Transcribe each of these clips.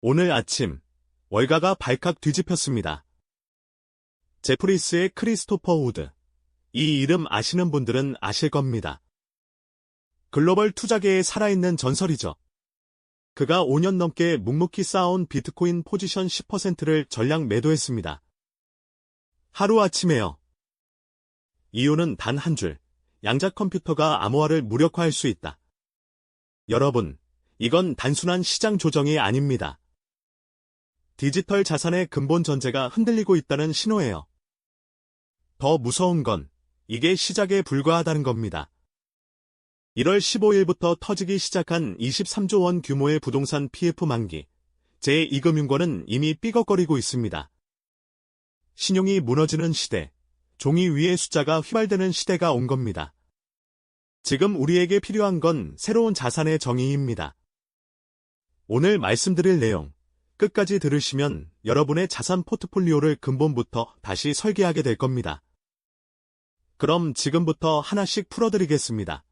오늘 아침 월가가 발칵 뒤집혔습니다. 제프리스의 크리스토퍼 우드. 이 이름 아시는 분들은 아실 겁니다. 글로벌 투자계에 살아있는 전설이죠. 그가 5년 넘게 묵묵히 쌓아온 비트코인 포지션 10%를 전량 매도했습니다. 하루아침에요. 이유는 단 한 줄. 양자 컴퓨터가 암호화를 무력화할 수 있다. 여러분, 이건 단순한 시장 조정이 아닙니다. 디지털 자산의 근본 전제가 흔들리고 있다는 신호예요. 더 무서운 건 이게 시작에 불과하다는 겁니다. 1월 15일부터 터지기 시작한 23조 원 규모의 부동산 PF 만기, 제2금융권은 이미 삐걱거리고 있습니다. 신용이 무너지는 시대, 종이 위의 숫자가 휘발되는 시대가 온 겁니다. 지금 우리에게 필요한 건 새로운 자산의 정의입니다. 오늘 말씀드릴 내용, 끝까지 들으시면 여러분의 자산 포트폴리오를 근본부터 다시 설계하게 될 겁니다. 그럼 지금부터 하나씩 풀어드리겠습니다.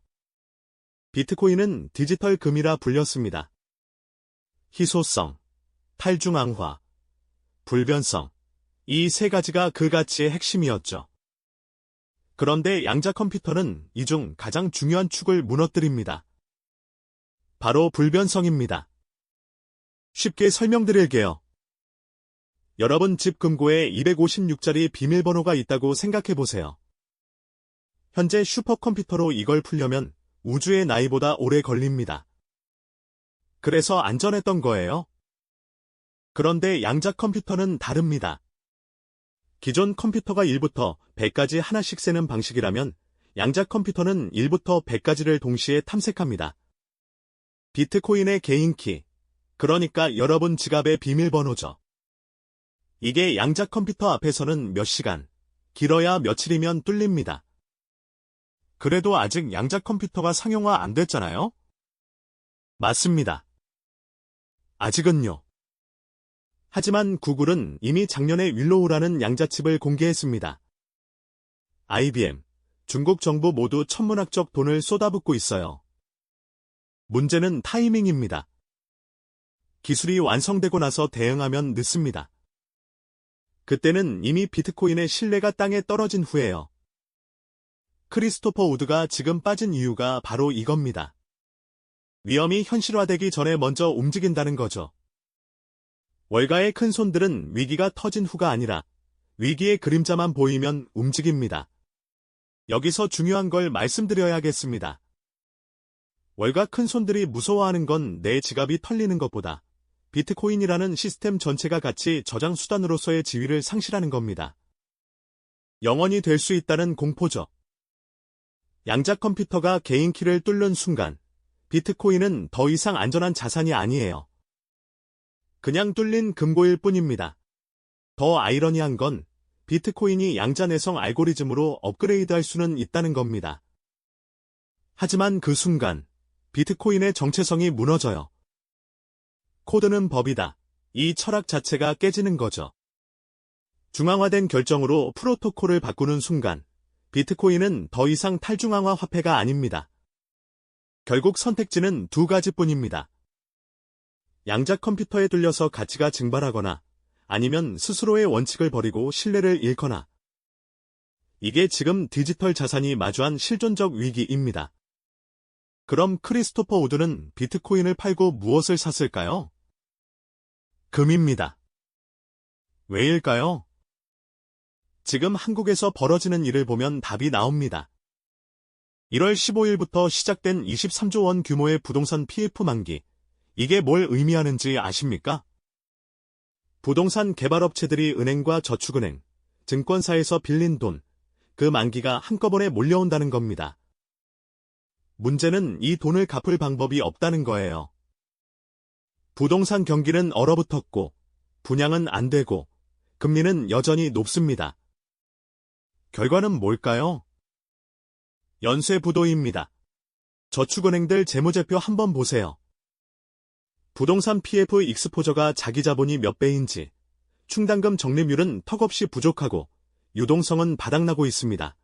비트코인은 디지털 금이라 불렸습니다. 희소성, 탈중앙화, 불변성, 이 세 가지가 그 가치의 핵심이었죠. 그런데 양자 컴퓨터는 이 중 가장 중요한 축을 무너뜨립니다. 바로 불변성입니다. 쉽게 설명드릴게요. 여러분 집 금고에 256자리 비밀번호가 있다고 생각해보세요. 현재 슈퍼컴퓨터로 이걸 풀려면 우주의 나이보다 오래 걸립니다. 그래서 안전했던 거예요. 그런데 양자 컴퓨터는 다릅니다. 기존 컴퓨터가 1부터 100까지 하나씩 세는 방식이라면 양자 컴퓨터는 1부터 100까지를 동시에 탐색합니다. 비트코인의 개인키, 그러니까 여러분 지갑의 비밀번호죠. 이게 양자 컴퓨터 앞에서는 몇 시간, 길어야 며칠이면 뚫립니다. 그래도 아직 양자 컴퓨터가 상용화 안 됐잖아요? 맞습니다. 아직은요. 하지만 구글은 이미 작년에 윌로우라는 양자칩을 공개했습니다. IBM, 중국 정부 모두 천문학적 돈을 쏟아붓고 있어요. 문제는 타이밍입니다. 기술이 완성되고 나서 대응하면 늦습니다. 그때는 이미 비트코인의 신뢰가 땅에 떨어진 후에요. 크리스토퍼 우드가 지금 빠진 이유가 바로 이겁니다. 위험이 현실화되기 전에 먼저 움직인다는 거죠. 월가의 큰 손들은 위기가 터진 후가 아니라 위기의 그림자만 보이면 움직입니다. 여기서 중요한 걸 말씀드려야겠습니다. 월가 큰 손들이 무서워하는 건 내 지갑이 털리는 것보다 비트코인이라는 시스템 전체가 가치 저장 수단으로서의 지위를 상실하는 겁니다. 영원히 될 수 있다는 공포죠. 양자 컴퓨터가 개인 키를 뚫는 순간 비트코인은 더 이상 안전한 자산이 아니에요. 그냥 뚫린 금고일 뿐입니다. 더 아이러니한 건 비트코인이 양자 내성 알고리즘으로 업그레이드할 수는 있다는 겁니다. 하지만 그 순간 비트코인의 정체성이 무너져요. 코드는 법이다. 이 철학 자체가 깨지는 거죠. 중앙화된 결정으로 프로토콜을 바꾸는 순간 비트코인은 더 이상 탈중앙화 화폐가 아닙니다. 결국 선택지는 두 가지뿐입니다. 양자 컴퓨터에 뚫려서 가치가 증발하거나 아니면 스스로의 원칙을 버리고 신뢰를 잃거나. 이게 지금 디지털 자산이 마주한 실존적 위기입니다. 그럼 크리스토퍼 우드는 비트코인을 팔고 무엇을 샀을까요? 금입니다. 왜일까요? 지금 한국에서 벌어지는 일을 보면 답이 나옵니다. 1월 15일부터 시작된 23조 원 규모의 부동산 PF 만기. 이게 뭘 의미하는지 아십니까? 부동산 개발업체들이 은행과 저축은행, 증권사에서 빌린 돈, 그 만기가 한꺼번에 몰려온다는 겁니다. 문제는 이 돈을 갚을 방법이 없다는 거예요. 부동산 경기는 얼어붙었고, 분양은 안 되고, 금리는 여전히 높습니다. 결과는 뭘까요? 연쇄 부도입니다. 저축은행들 재무제표 한번 보세요. 부동산 PF 익스포저가 자기 자본이 몇 배인지, 충당금 적립률은 턱없이 부족하고, 유동성은 바닥나고 있습니다.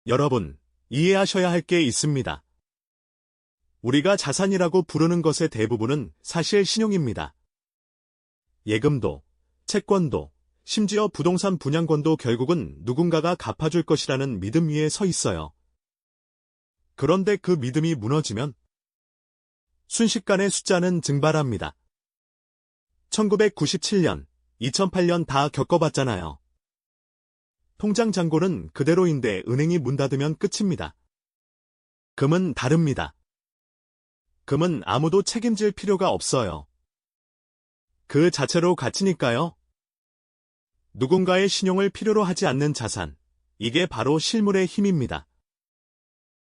여러분, 이해하셔야 할 게 있습니다. 우리가 자산이라고 부르는 것의 대부분은 사실 신용입니다. 예금도, 채권도, 심지어 부동산 분양권도 결국은 누군가가 갚아줄 것이라는 믿음 위에 서 있어요. 그런데 그 믿음이 무너지면 순식간에 숫자는 증발합니다. 1997년, 2008년 다 겪어봤잖아요. 통장 잔고는 그대로인데 은행이 문 닫으면 끝입니다. 금은 다릅니다. 금은 아무도 책임질 필요가 없어요. 그 자체로 가치니까요. 누군가의 신용을 필요로 하지 않는 자산, 이게 바로 실물의 힘입니다.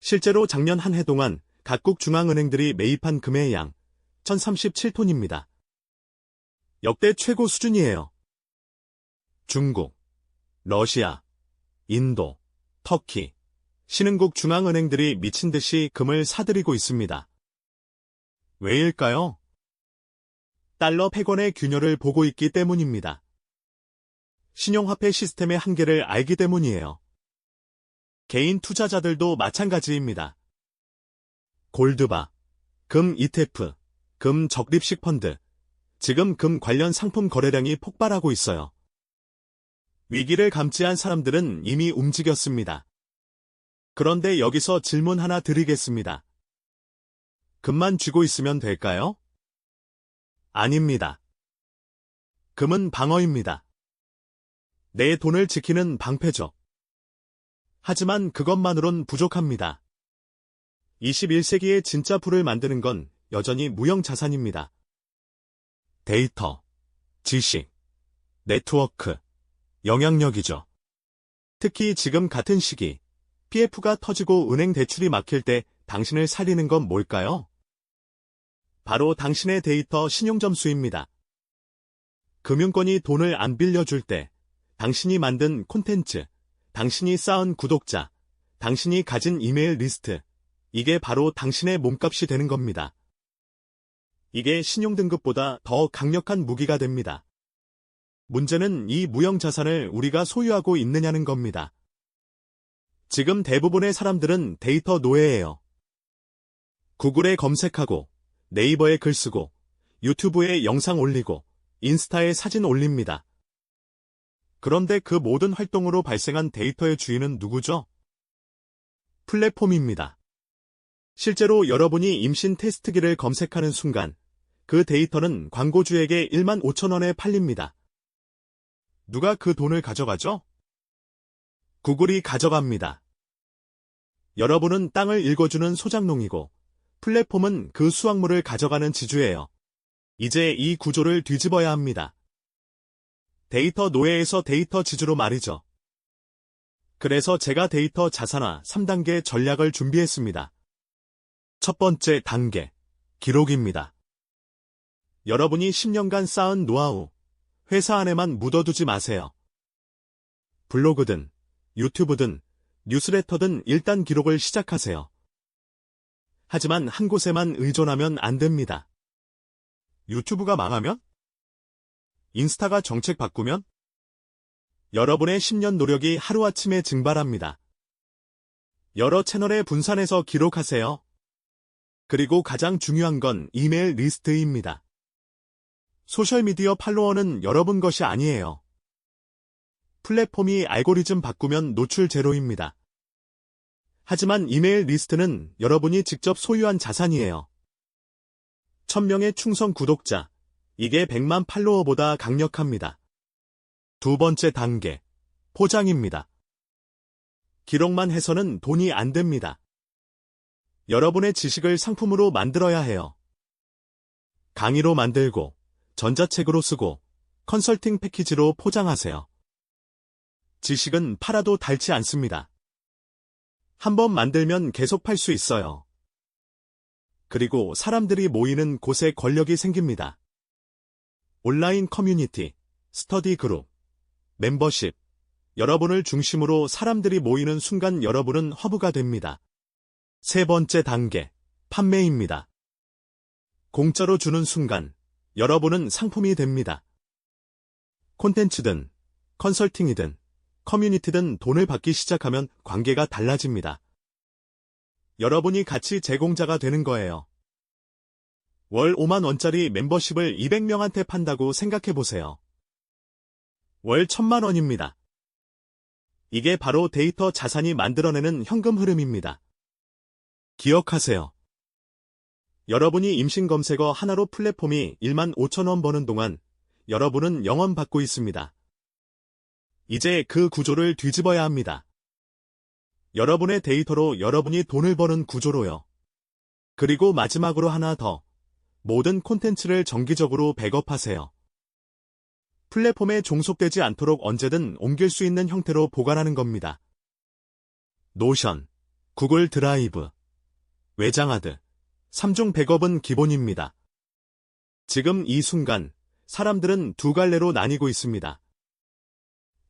실제로 작년 한 해 동안 각국 중앙은행들이 매입한 금의 양, 1037톤입니다. 역대 최고 수준이에요. 중국, 러시아, 인도, 터키, 신흥국 중앙은행들이 미친 듯이 금을 사들이고 있습니다. 왜일까요? 달러 패권의 균열을 보고 있기 때문입니다. 신용화폐 시스템의 한계를 알기 때문이에요. 개인 투자자들도 마찬가지입니다. 골드바, 금 ETF, 금 적립식 펀드, 지금 금 관련 상품 거래량이 폭발하고 있어요. 위기를 감지한 사람들은 이미 움직였습니다. 그런데 여기서 질문 하나 드리겠습니다. 금만 쥐고 있으면 될까요? 아닙니다. 금은 방어입니다. 내 돈을 지키는 방패죠. 하지만 그것만으론 부족합니다. 21세기의 진짜 부를 만드는 건 여전히 무형자산입니다. 데이터, 지식, 네트워크, 영향력이죠. 특히 지금 같은 시기, PF가 터지고 은행 대출이 막힐 때 당신을 살리는 건 뭘까요? 바로 당신의 데이터 신용점수입니다. 금융권이 돈을 안 빌려줄 때 당신이 만든 콘텐츠, 당신이 쌓은 구독자, 당신이 가진 이메일 리스트, 이게 바로 당신의 몸값이 되는 겁니다. 이게 신용등급보다 더 강력한 무기가 됩니다. 문제는 이 무형자산을 우리가 소유하고 있느냐는 겁니다. 지금 대부분의 사람들은 데이터 노예예요. 구글에 검색하고, 네이버에 글 쓰고, 유튜브에 영상 올리고, 인스타에 사진 올립니다. 그런데 그 모든 활동으로 발생한 데이터의 주인은 누구죠? 플랫폼입니다. 실제로 여러분이 임신 테스트기를 검색하는 순간 그 데이터는 광고주에게 15,000원에 팔립니다. 누가 그 돈을 가져가죠? 구글이 가져갑니다. 여러분은 땅을 읽어주는 소작농이고 플랫폼은 그 수확물을 가져가는 지주예요. 이제 이 구조를 뒤집어야 합니다. 데이터 노예에서 데이터 지주로 말이죠. 그래서 제가 데이터 자산화 3단계 전략을 준비했습니다. 첫 번째 단계, 기록입니다. 여러분이 10년간 쌓은 노하우, 회사 안에만 묻어두지 마세요. 블로그든, 유튜브든, 뉴스레터든 일단 기록을 시작하세요. 하지만 한 곳에만 의존하면 안 됩니다. 유튜브가 망하면? 인스타가 정책 바꾸면? 여러분의 10년 노력이 하루아침에 증발합니다. 여러 채널에 분산해서 기록하세요. 그리고 가장 중요한 건 이메일 리스트입니다. 소셜미디어 팔로워는 여러분 것이 아니에요. 플랫폼이 알고리즘 바꾸면 노출 제로입니다. 하지만 이메일 리스트는 여러분이 직접 소유한 자산이에요. 1000명의 충성 구독자, 이게 100만 팔로워보다 강력합니다. 두 번째 단계, 포장입니다. 기록만 해서는 돈이 안 됩니다. 여러분의 지식을 상품으로 만들어야 해요. 강의로 만들고, 전자책으로 쓰고, 컨설팅 패키지로 포장하세요. 지식은 팔아도 닳지 않습니다. 한번 만들면 계속 팔 수 있어요. 그리고 사람들이 모이는 곳에 권력이 생깁니다. 온라인 커뮤니티, 스터디 그룹, 멤버십, 여러분을 중심으로 사람들이 모이는 순간 여러분은 허브가 됩니다. 세 번째 단계, 판매입니다. 공짜로 주는 순간, 여러분은 상품이 됩니다. 콘텐츠든, 컨설팅이든, 커뮤니티든 돈을 받기 시작하면 관계가 달라집니다. 여러분이 가치 제공자가 되는 거예요. 월 5만 원짜리 멤버십을 200명한테 판다고 생각해 보세요. 월 1,000만 원입니다. 이게 바로 데이터 자산이 만들어내는 현금 흐름입니다. 기억하세요. 여러분이 임신검색어 하나로 플랫폼이 1만 5천 원 버는 동안 여러분은 영원 받고 있습니다. 이제 그 구조를 뒤집어야 합니다. 여러분의 데이터로 여러분이 돈을 버는 구조로요. 그리고 마지막으로 하나 더. 모든 콘텐츠를 정기적으로 백업하세요. 플랫폼에 종속되지 않도록 언제든 옮길 수 있는 형태로 보관하는 겁니다. 노션, 구글 드라이브, 외장하드, 3중 백업은 기본입니다. 지금 이 순간 사람들은 두 갈래로 나뉘고 있습니다.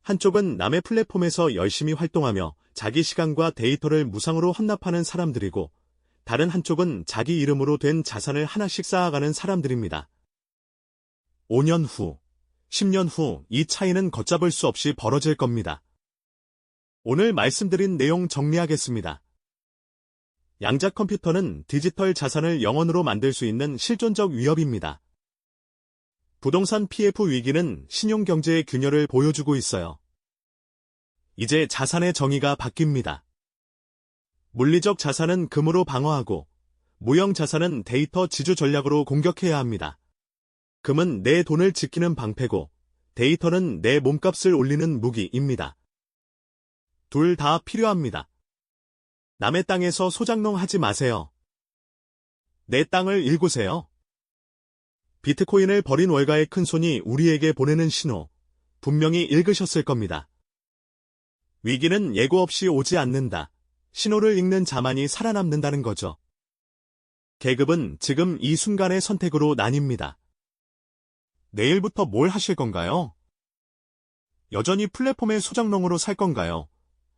한쪽은 남의 플랫폼에서 열심히 활동하며 자기 시간과 데이터를 무상으로 헌납하는 사람들이고 다른 한쪽은 자기 이름으로 된 자산을 하나씩 쌓아가는 사람들입니다. 5년 후, 10년 후 이 차이는 걷잡을 수 없이 벌어질 겁니다. 오늘 말씀드린 내용 정리하겠습니다. 양자 컴퓨터는 디지털 자산을 영원으로 만들 수 있는 실존적 위협입니다. 부동산 PF 위기는 신용경제의 균열을 보여주고 있어요. 이제 자산의 정의가 바뀝니다. 물리적 자산은 금으로 방어하고 무형 자산은 데이터 지주 전략으로 공격해야 합니다. 금은 내 돈을 지키는 방패고 데이터는 내 몸값을 올리는 무기입니다. 둘 다 필요합니다. 남의 땅에서 소장농하지 마세요. 내 땅을 일구세요. 비트코인을 버린 월가의 큰손이 우리에게 보내는 신호, 분명히 읽으셨을 겁니다. 위기는 예고 없이 오지 않는다. 신호를 읽는 자만이 살아남는다는 거죠. 계급은 지금 이 순간의 선택으로 나뉩니다. 내일부터 뭘 하실 건가요? 여전히 플랫폼의 소장농으로 살 건가요?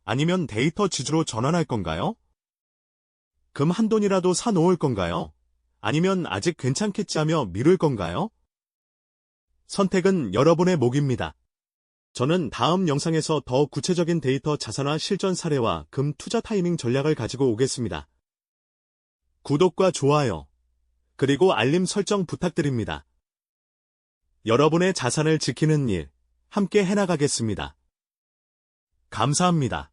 아니면 데이터 지주로 전환할 건가요? 금 한 돈이라도 사 놓을 건가요? 아니면 아직 괜찮겠지 하며 미룰 건가요? 선택은 여러분의 몫입니다. 저는 다음 영상에서 더 구체적인 데이터 자산화 실전 사례와 금 투자 타이밍 전략을 가지고 오겠습니다. 구독과 좋아요, 그리고 알림 설정 부탁드립니다. 여러분의 자산을 지키는 일, 함께 해나가겠습니다. 감사합니다.